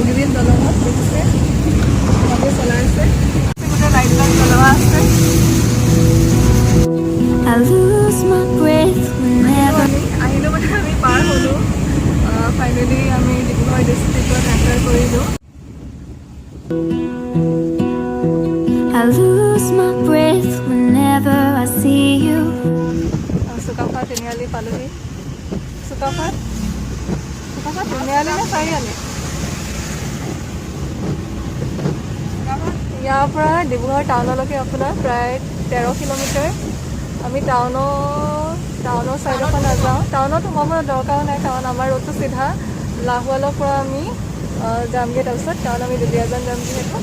বগীবিল দলঙত দেখিছে গাড়ী চলাই আছে গোটেই লাইটবিলাক জ্বলোৱা আছে I lose my breath whenever আহিলোঁ মানে আমি পাৰ হ'লোঁ ফাইনেলি আমি ডিব্ৰুগড় ডিষ্ট্ৰিক্টত এণ্টাৰ কৰিলোঁ I lose my breath whenever I see you. Sukaphaa তিনিআলি পালোহি চুকাফা তিনিআলি নে চাৰিআলি ইয়াৰ পৰা ডিব্ৰুগড় টাউনলৈকে আপোনাৰ প্ৰায় 13 কিলোমিটাৰ আমি টাউনৰ চাইডৰ নাযাওঁ টাউনত সোমাবৰ দৰকাৰ নাই কাৰণ আমাৰ ৰোডটো চিধা লাহোৱালৰ পৰা আমি যামগৈ তাৰপিছত কাৰণ আমি দুলীয়াজান যাম যিহেতু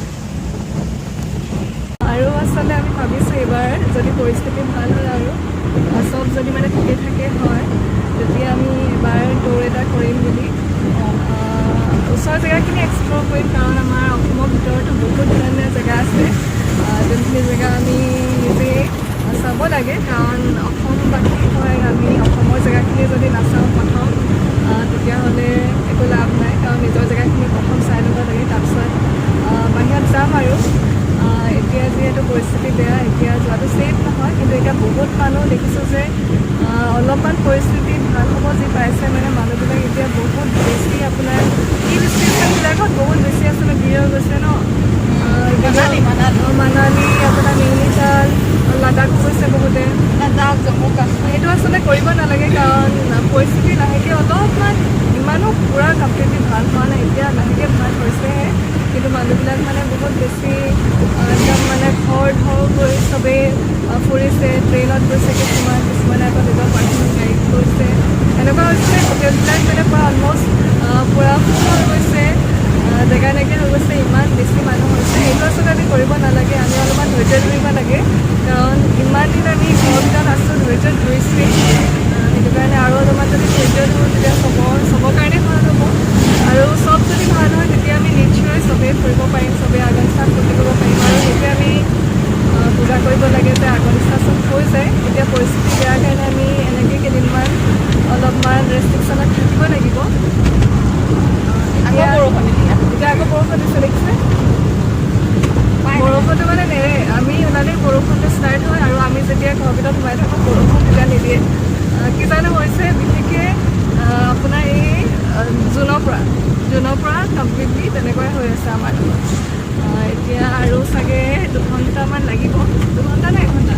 আৰু আচলতে আমি ভাবিছোঁ এইবাৰ যদি পৰিস্থিতি ভাল হয় আৰু চব যদি মানে ঠিকে থাকে হয় তেতিয়া আমি এবাৰ দৌৰ এটা কৰিম বুলি ওচৰৰ জেগাখিনি এক্সপ্ল'ৰ কৰিম কাৰণ আমাৰ অসমৰ ভিতৰতো বহুত ধুনীয়া জেগা আছে যোনখিনি জেগা আমি নিজে চাব লাগে কাৰণ অসমবাসী হয় আমি অসমৰ জেগাখিনি যদি নাচাওঁ প্ৰথম তেতিয়াহ'লে একো লাভ নাই কাৰণ নিজৰ জেগাখিনি প্ৰথম চাই ল'ব লাগে তাৰপিছত বাহিৰত যাম আৰু এতিয়া যিহেতু পৰিস্থিতি বেয়া এতিয়া যোৱাটো ছেফ নহয় কিন্তু এতিয়া বহুত মানুহ দেখিছোঁ যে অলপমান পৰিস্থিতি ভাল হ'ব যি পাইছে মানে মানুহবিলাক এতিয়া বহুত বেছি আপোনাৰ হিল ষ্টেচনবিলাকত বহুত বেছি আচলতে ভিৰ হৈ গৈছে ন মানালী আপোনাৰ নৈনিতাল লাডাখো গৈছে বহুতে লাডাখ জম্মু কাশ্মীৰ এইটো আচলতে কৰিব নালাগে কাৰণ পৰিস্থিতি লাহেকৈ অলপমান ইমানো পূৰা কমপ্লিটলি ভাল হোৱা নাই এতিয়া লাহেকৈ ভাল হৈছেহে কিন্তু মানুহবিলাক মানে বহুত বেছি একদম মানে ঘৰ গৈ চবেই ফুৰিছে ট্ৰেইনত গৈছে কিছুমানে আকৌ নিজৰ পাৰ্চনেল গাড়ীত গৈছে এনেকুৱা হৈছে হোটেলবিলাক মানে পূৰা অলমষ্ট পূৰা ফুল হৈ গৈছে জেগা নাইকিয়া হৈ গৈছে ইমান বেছি মানুহ হৈছে এইটো আচলতে আমি কৰিব নালাগে আমি অলপমান ধৈৰ্য ধৰিব লাগে কাৰণ ইমান দিন আমি ঘৰৰ ভিতৰত আছোঁ ধৈৰ্য ধৰিছোৱেই সেইটো কাৰণে আৰু অলপমান যদি ধৈৰ্য ধৰোঁ তেতিয়া চবৰ কাৰণে ভাল হ'ব আৰু চব যদি ভাল হয় তেতিয়া আমি নিশ্চয় চবেই ফুৰিব পাৰিম চবেই আগনিষ্ঠান ফূৰ্তি কৰিব পাৰিম আৰু সেইটোৱে আমি পূজা কৰিব লাগে যে আগনিষ্ঠান চব হৈ যায় এতিয়া পৰিস্থিতি বেয়াৰ কাৰণে আমি এনেকৈ কেইদিনমান অলপমান ৰেষ্ট্ৰিকশ্যনত থাকিব লাগিব এতিয়া আকৌ বৰষুণ দিছে দেখিছে বৰষুণটো মানে নেৰে আমি ওলালেই বৰষুণটো ষ্টাৰ্ট হয় আৰু আমি যেতিয়া ঘৰৰ ভিতৰত সোমাই থাকোঁ বৰষুণ তেতিয়া নিদিয়ে কি জানো হৈছে বিশেষকৈ আপোনাৰ এই জুনৰ পৰা কমপ্লিটলি তেনেকুৱাই হৈ আছে আমাৰ লগত এতিয়া আৰু চাগে 2 ঘণ্টামান লাগিব 2 ঘণ্টা নে 1 ঘণ্টা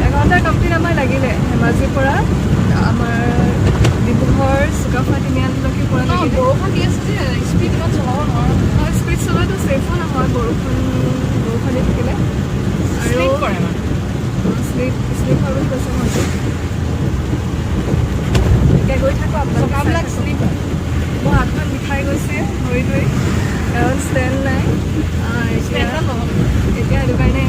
এঘণ্টা কমপ্লিট আমাৰ লাগিলে ধেমাজিৰ পৰা আমাৰ ডিব্ৰুগড় চুকাফা তিনিআলিলৈকে পৰা লাগিলে বৰষুণ দি আছে যে স্পীড ইমান চলাব নোৱাৰোঁ স্পীড চলোৱাটো ছেফো নহয় বৰষুণ দি থাকিলে আৰু শ্লিপ হয় বুলি কৈছে মইতো এতিয়া গৈ থাকোঁ আপোনালোক শ্লিপ হয় মোৰ হাতখন বিষাই গৈছে ধৰি কাৰণ ষ্টেণ্ড নাই এতিয়া সেইটো কাৰণে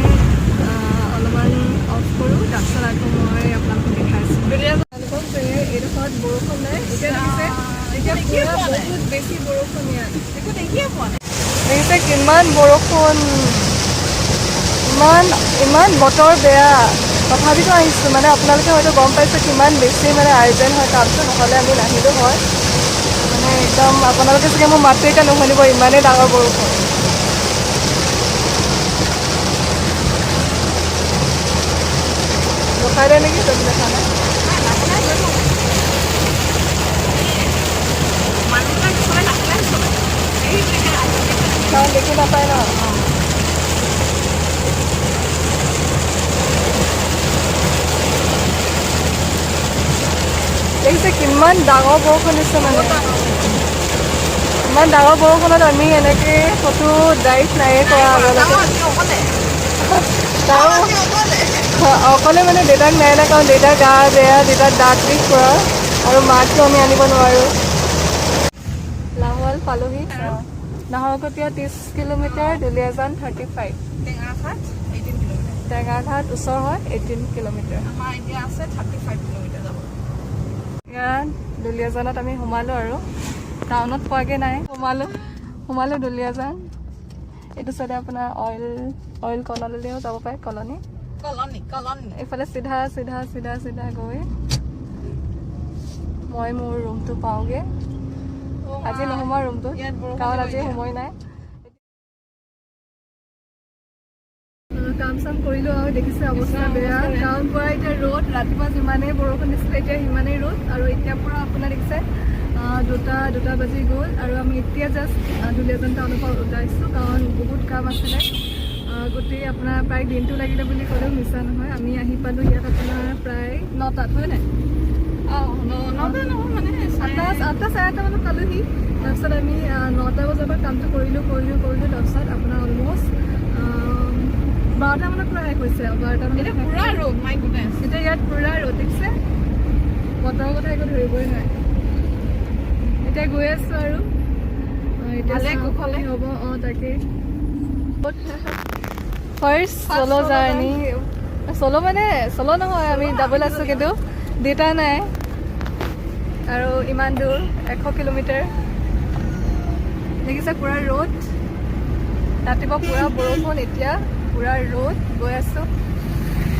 অলপমান অফ কৰোঁ তাৰপিছত আকৌ মই আপোনালোকক দেখাইছোঁ তেওঁলোকক যে এইডোখৰত বৰষুণ নাই এতিয়া দেখিছে এতিয়া পূৰা বহুত বেছি বৰষুণ ইয়াত একো দেখিয়ে পোৱা নাই দেখিছে কিমান বৰষুণ ইমান বতৰ বেয়া তথাপিতো আহিছোঁ মানে আপোনালোকে হয়তো গম পাইছে কিমান বেছি মানে আৰ্জেণ্ট হয় কামটো নহ'লে আমি নাহিলোঁ হয় মানে একদম আপোনালোকে চাগে মোৰ মাতটো এতিয়া নুশুনিব ইমানেই ডাঙৰ বৰষুণ ৰখাই দিয়ে নেকি তুমি দেখা নাই কাৰণ দেখি নাপায় ন দেখিছে কিমান ডাঙৰ বৰষুণ দিছে মানে ইমান ডাঙৰ বৰষুণত আমি এনেকৈ ফটো ড্ৰাইভ নাইয়ে কৰা আগলৈকে অকলে মানে দেউতাক নাই নাই কাৰণ দেউতাৰ গা বেয়া দেউতাৰ দাঁত বিষ কৰা আৰু মাকটো আমি আনিব নোৱাৰোঁ লাহোৱাল পালোহি নাহৰকটীয়া 30 কিলোমিটাৰ দুলীয়াজান 35 টেঙাঘাট ওচৰ হয় 18 কিলোমিটাৰ আমাৰ এতিয়া আছে 35 কিলোমিটাৰ যাব ইয়াত দুলীয়াজানত আমি সোমালোঁ আৰু টাউনত পোৱাগৈ নাই সোমালোঁ দুলীয়াজান এইটো চাইডে আপোনাৰ অইল কলনীলৈও যাব পাৰে কলনী এইফালে চিধা গৈ মই মোৰ ৰুমটো পাওঁগৈ আজি নোসোমাওঁ ৰুমটো কাৰণ আজি সময় নাই কাম চাম কৰিলোঁ আৰু দেখিছে অৱস্থা বেয়া কাৰণ পুৰা এতিয়া ৰ'দ ৰাতিপুৱা যিমানেই বৰষুণ দিছিলে এতিয়া সিমানেই ৰ'দ আৰু এতিয়া পুৰা আপোনাৰ দেখিছে দুটা বাজি গ'ল আৰু আমি এতিয়া জাষ্ট দুলীয়াজান টাউনৰ পৰা ওলাইছোঁ কাৰণ বহুত কাম আছিলে গোটেই আপোনাৰ প্ৰায় দিনটো লাগিলে বুলি ক'লেও মিছা নহয় আমি আহি পালোঁ ইয়াত আপোনাৰ প্ৰায় 9টাত হয় নাই আঠটা চাৰে আঠটা মানত পালোঁহি তাৰপিছত আমি 9টা বজাৰ পৰা কামটো কৰিলোঁ তাৰপিছত আপোনাৰ অলমষ্ট 12টা মানত পুৰা শেষ হৈছে 12টা মানত এতিয়া ইয়াত পুৰা ৰ'দ দেখিছে বতৰৰ কথা একো ধৰিবই নোৱাৰে এতিয়া গৈ আছোঁ আৰু এতিয়া কুশলে হ'ব তাকে ফাৰ্ষ্ট চলো জাৰ্ণি চলো মানে চলো নহয় আমি ডাবল আছোঁ কিন্তু দেউতা নাই আৰু ইমান দূৰ 100 কিলোমিটাৰ দেখিছে পুৰা ৰ'দ ৰাতিপুৱা পুৰা বৰষুণ এতিয়া পুৰা ৰ'দ গৈ আছোঁ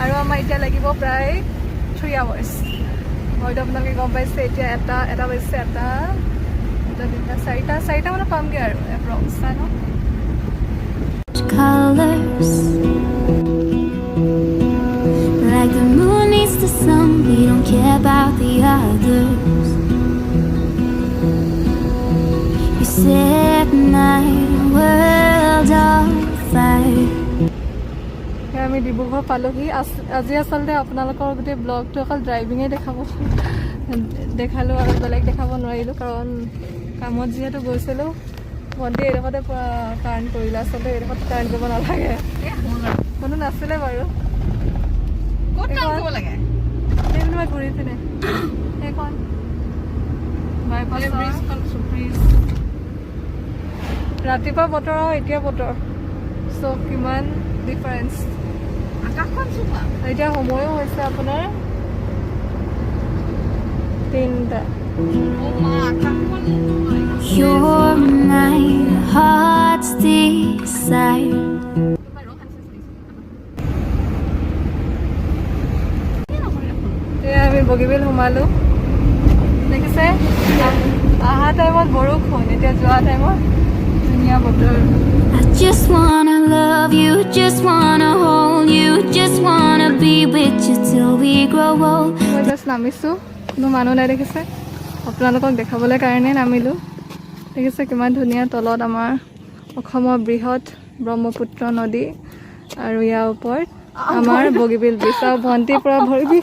আৰু আমাৰ এতিয়া লাগিব প্ৰায় 3 hours হয়তো আপোনালোকে গম পাইছে এতিয়া এটা বাজিছে এটা 4টা মানত পামগৈ আৰু এপ্ৰক্স চাই ন colors like the moon needs the sun, we don't care about the others. You set my world on fire. আমি ডিব্ৰুগড় পালোহি আজি আচলতে আপোনালোকৰ গোটেই ব্লগটো অকল ড্ৰাইভিঙে দেখালোঁ আৰু বেলেগ দেখাব নোৱাৰিলোঁ কাৰণ কামত যিহেতু গৈছিলোঁ ভণ্টি এইডোখৰতে টাৰ্ণ কৰিলে আচলতে এইডোখৰত টাৰ্ণ কৰিব নালাগে কোনো নাছিলে বাৰু মই ঘূৰি পিনে সেইখন ৰাতিপুৱা বতৰ আৰু এতিয়া বতৰ চ' কিমান ডিফাৰেঞ্চ এতিয়া সময়ো হৈছে আপোনাৰ 3টা You're my heart's desire. আমি বগীবিল সোমালোঁ দেখিছে অহা টাইমত বৰষুণ এতিয়া যোৱা টাইমত ধুনীয়া বতৰ I just wanna love you, just wanna hold you, just wanna be with you till we grow old. মই জাষ্ট নামিছোঁ কোনো মানুহ নাই দেখিছে আপোনালোকক দেখাবলৈ কাৰণে নামিলোঁ দেখিছে কিমান ধুনীয়া তলত আমাৰ অসমৰ বৃহৎ ব্ৰহ্মপুত্ৰ নদী আৰু ইয়াৰ ওপৰত আমাৰ বগীবিল ব্ৰিজ আৰু ভণ্টিৰ পৰা ভৰিবি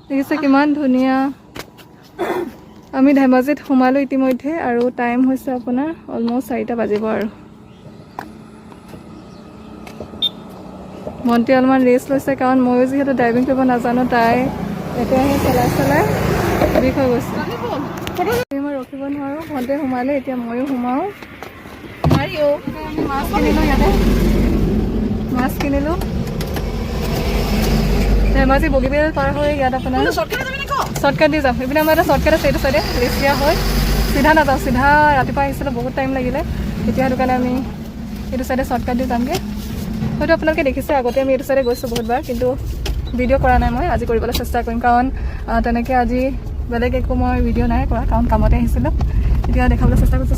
দেখিছে কিমান ধুনীয়া আমি ধেমাজিত সোমালোঁ ইতিমধ্যে আৰু টাইম হৈছে আপোনাৰ অলমষ্ট 4টা বাজিব আৰু ভণ্টি অলপমান ৰেষ্ট লৈছে কাৰণ ময়ো যিহেতু ড্ৰাইভিং কৰিব নাজানো তাই এতিয়া চলাই বিষ হৈ গৈছে মই ৰখিব নোৱাৰোঁ ভণ্টিয়ে সোমালে এতিয়া ময়ো সোমাওঁ মাছ কিনিলোঁ ইয়াতে মাছ কিনিলোঁ ধেমাজি বগীবিল পাৰ হৈ ইয়াত আপোনাৰ শ্বৰ্টকাট দি যাম এইপিনে আমাৰ এটা শ্বৰ্টকাট আছে এইটো চাইডে লেচিয়া হৈ চিধা নাযাওঁ চিধা ৰাতিপুৱা আহিছিলোঁ বহুত টাইম লাগিলে এতিয়া সেইটো কাৰণে আমি এইটো চাইডে শ্বৰ্টকাট দি যামগৈ হয়তো আপোনালোকে দেখিছে আগতে আমি এইটো চাইডে গৈছোঁ বহুতবাৰ কিন্তু ভিডিঅ' কৰা নাই মই আজি কৰিবলৈ চেষ্টা কৰিম কাৰণ তেনেকৈ আজি বেলেগ একো মই ভিডিঅ' নাই কৰা কাৰণ কামতে আহিছিলোঁ এতিয়া দেখাবলৈ চেষ্টা কৰিছোঁ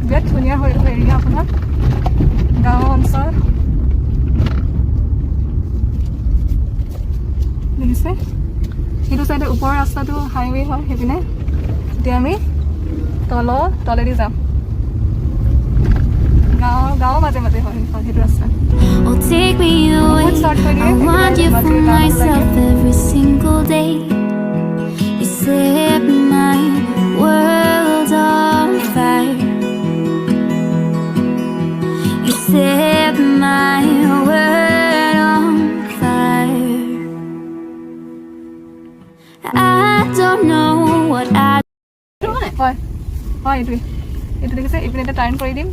বিৰাট ধুনীয়া হৈ এৰিয়া আপোনাৰ গাঁও অঞ্চল দেখিছে সেইটো চাইডে ওপৰৰ ৰাস্তাটো হাইৱে হয় সেইপিনে এতিয়া আমি তলেদি যাম গাঁৱৰ মাজে মাজে হয় সেইটো ৰাস্তা Oh, take me away. I want you for myself every single day. You set my world on fire. You set my world on fire. I don't know what I হয় এইটো দেখিছে এইপিনে এটা টাৰ্ণ কৰি দিম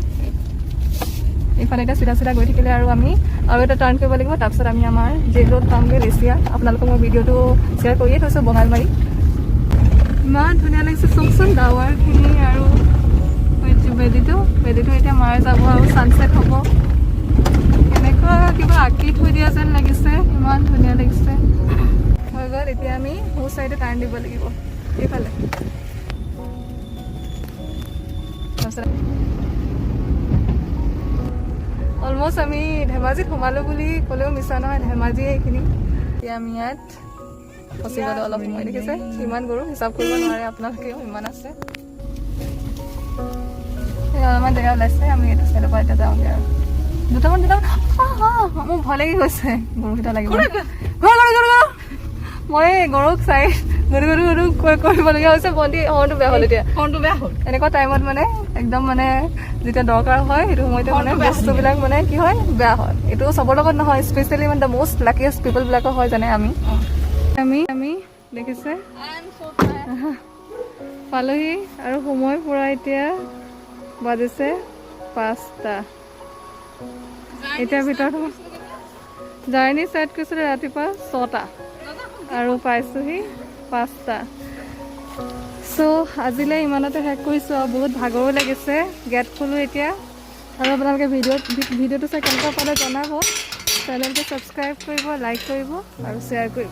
এইফালে এটা চিধা গৈ থাকিলে আৰু আমি আৰু এটা টাৰ্ণ কৰিব লাগিব তাৰপিছত আমি আমাৰ জেল ৰোড পামগৈ লেচিয়া আপোনালোকক মই ভিডিঅ'টো শ্বেয়াৰ কৰিয়ে থৈছোঁ বঙালবাৰী ইমান ধুনীয়া লাগিছে চাওকচোন ডাৱাৰখিনি আৰু বেদীটো এতিয়া মাৰে যাব আৰু ছানছেট হ'ব এনেকুৱা কিবা আঁকি থৈ দিয়া যেন লাগিছে ইমান ধুনীয়া লাগিছে হৈ গ'ল এতিয়া আমি সৌ চাইডে টাৰ্ণ দিব লাগিব এইফালে অলমষ্ট আমি ধেমাজিত সোমালোঁ বুলি ক'লেও মিছা নহয়, ধেমাজি এইখিনি। এতিয়া আমি ইয়াত ফচি গ'লোঁ অলপ সময়, দেখিছে ইমান গৰু হিচাপ কৰিব নোৱাৰে আপোনালোকেও, ইমান আছে। অলপমান জেগা ওলাইছে, আমি এইটো চাইডৰ পৰা এতিয়া যাওঁগৈ আৰু। দুটামান মোৰ ভয় লাগি গৈছে গৰুকেইটা লাগিব। মই গৰুক চাই গৰু কৰিবলগীয়া হৈছে। ভণ্টি হৰ্ণটো বেয়া হ'ল, এতিয়া হৰ্ণটো বেয়া হ'ল। এনেকুৱা টাইমত মানে একদম মানে যেতিয়া দৰকাৰ হয় সেইটো সময়তে মানে বস্তুবিলাক মানে কি হয় বেয়া হয়। এইটো চবৰ লগত নহয়, স্পেচিয়েলি মানে দ্য মষ্ট লাকিয়েষ্ট পিপলবিলাকৰ হয়, যেনে আমি দেখিছে পালোহি আৰু সময় পুৰা এতিয়া বাজিছে 5টা। এতিয়া ভিতৰত জাৰ্ণি ষ্টাৰ্ট কৰিছিলোঁ ৰাতিপুৱা 6টা আৰু পাইছোঁহি 5টা। চ' আজিলৈ ইমানতে শেষ কৰিছোঁ আৰু বহুত ভাগৰো লাগিছে। গেট খোলোঁ এতিয়া আৰু আপোনালোকে ভিডিঅ'টো চাই কেনেকুৱা পালে জনাব। চেনেলটো ছাবস্ক্ৰাইব কৰিব, লাইক কৰিব আৰু শ্বেয়াৰ কৰিব।